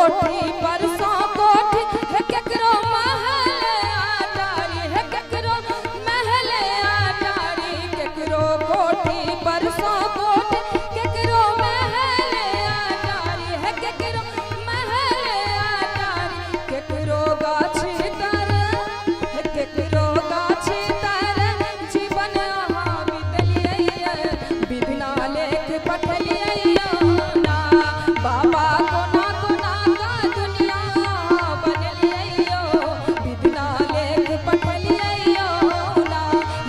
कोठी परसों कोठी है केकरो महल आटारी है केकरो महल आटारी केकरो कोठी परसों कोठी केकरो महल आटारी है केकरो महल आटारी केकरो गाछी तर है केकरो गाछी तर जीवन अहाँ बितलियै विधना लेख पठलियै ना बाबा कोना कोना का दुनिया बनलियै विधना लेख पठलियै ना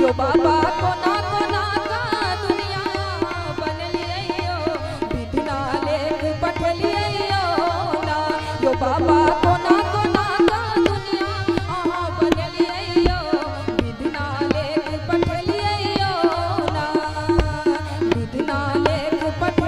यो बाबा कोना कोना का दुनिया बनलियै विधना लेख पठलियै ना यो बाबा कोना कोना का दुनिया अहाँ बनलियै विधना लेख पठलियै ना विधना लेख पठ